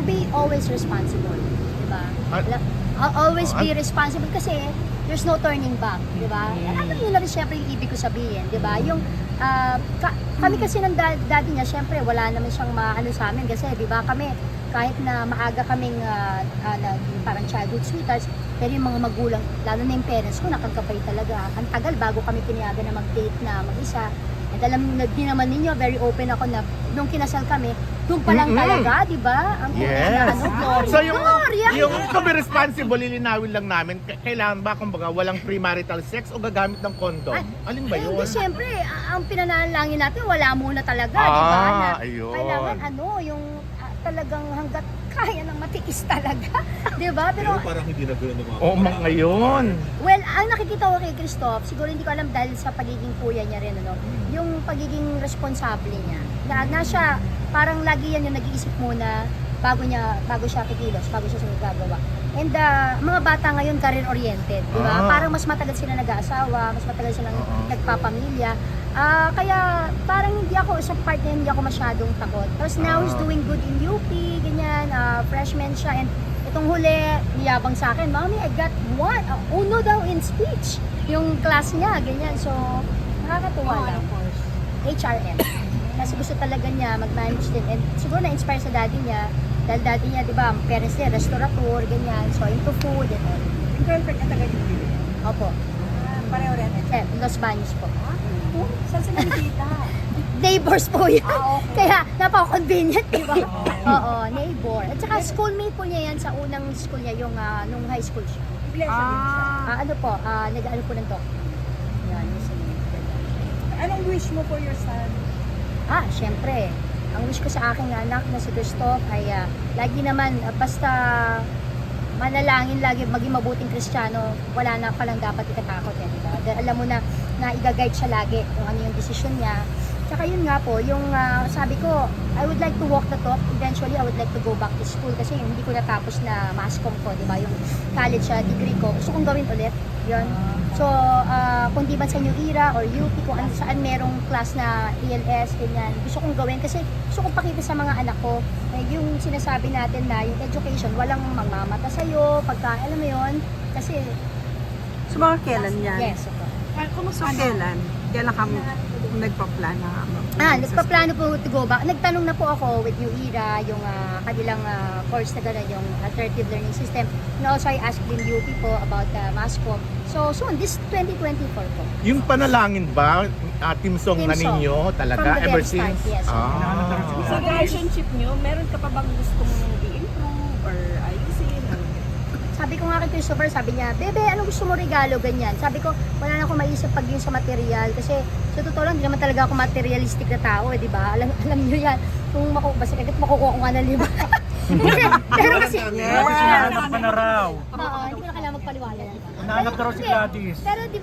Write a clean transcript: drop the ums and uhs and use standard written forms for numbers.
be always responsible, di ba? Always be responsible kasi there's no turning back, di ba? Alam niyo na rin syempre yung ibig ko sabihin, di ba? Yung kami kasi ng daddy niya, syempre wala naman siyang maano sa amin kasi di ba kami kahit na maaga kaming parang childhood sweethearts, pero yung mga magulang, lalo na yung parents ko, nakagkapay talaga. Ang tagal bago kami pinayagan na mag-date na mag-isa. At alam din naman ninyo, very open ako na nung kinasal kami, doon pa lang talaga, di ba? Ang glory. So yung Gloria! to be responsible, lilinawin lang namin, kailangan ba kumbaga walang premarital sex o gagamit ng condom? Alin ba yun? Hindi, siyempre, ang pinanalangin natin, wala muna talaga, di ba? Na Ayun. kailangan yung talagang hanggat kaya ng matiis talaga, di ba? Pero parang hindi na gano'n ng mga Oo, ngayon. well, ang nakikita ko kay Christoph, siguro hindi ko alam dahil sa pagiging kuya niya rin, ano, yung pagiging responsable niya. Na siya, parang lagi yan yung nag-iisip muna bago siya kikilos, bago siya gagawa. And mga bata ngayon career-oriented, di ba? Parang mas matagal sila nag-aasawa, mas matagal silang nagpapamilya. Kaya parang hindi ako, sa part na hindi ako masyadong takot. Tapos now he's doing good in UP, ganyan, freshman siya. And itong huli, niyabang sa akin, Mommy, I got uno daw in speech. Yung class niya, ganyan. So, nakakatuwa lang. HRM. Kasi gusto talaga niya mag-manage din. And siguro na-inspire sa daddy niya. Dahil daddy niya, di ba, parents niya, restaurateur, ganyan. So, into food and all. Yung girlfriend niya taga UP. Opo. Pareho rin. Los Baños po. Saan sila nakita? Neighbors po yan. Okay. Kaya napaka-convenient, di ba? Oo, neighbor. At saka schoolmate po niya yan sa unang school niya, yung nung high school siya. Iglesia din siya. Ano po, nag-ano po ng talk. Yan, Anong wish mo for your son? syempre. Ang wish ko sa aking anak na si Christoph ay lagi naman, basta manalangin lagi, maging mabuting Kristiyano, wala na palang dapat ikatakot yan, diba? Dahil alam mo na i-guide siya lagi kung ano yung decision niya. Tsaka yun nga po, yung sabi ko, I would like to walk the talk. Eventually, I would like to go back to school kasi hindi ko natapos na mass comm ko, diba? Yung college degree ko. Gusto kong gawin ulit. Yun. So, kung di man sa New Era or UP, kung saan merong class na ELS, ganyan, gusto kong gawin kasi gusto kong pakita sa mga anak ko yung sinasabi natin na yung education, walang mamamata sa'yo, pagka, alam mo yun, kasi... So mga kailan yan? Yes, opo. So kailan? Kailan ka nagpa-plano? Nagpaplano po to go back. Nagtanong na po ako with New Era, yung kanilang course na gano'n, yung alternative learning system. And also, I asked din UP po about mass comm. So, soon, this 2024 po. Yung panalangin ba, team song na Team song. ninyo talaga From the ever very start, since? yes. Sa relationship niyo, meron ka pa bang gustong i-improve or ayusin? Sabi ko nga kay Christopher, sabi niya, Bebe, anong gusto mo regalo, ganyan. Sabi ko, wala na akong maisip pag yun sa material. Kasi sa totoo lang, hindi naman talaga ako materialistic na tao, di ba? Alam niyo yan. Kung basta agad makukuha ko nga ng liba. Pero kasi, Hinahanap ka na raw. hindi ko na kailangan magpaliwanag. Hinahanap na raw si Gladys. Pero di ba,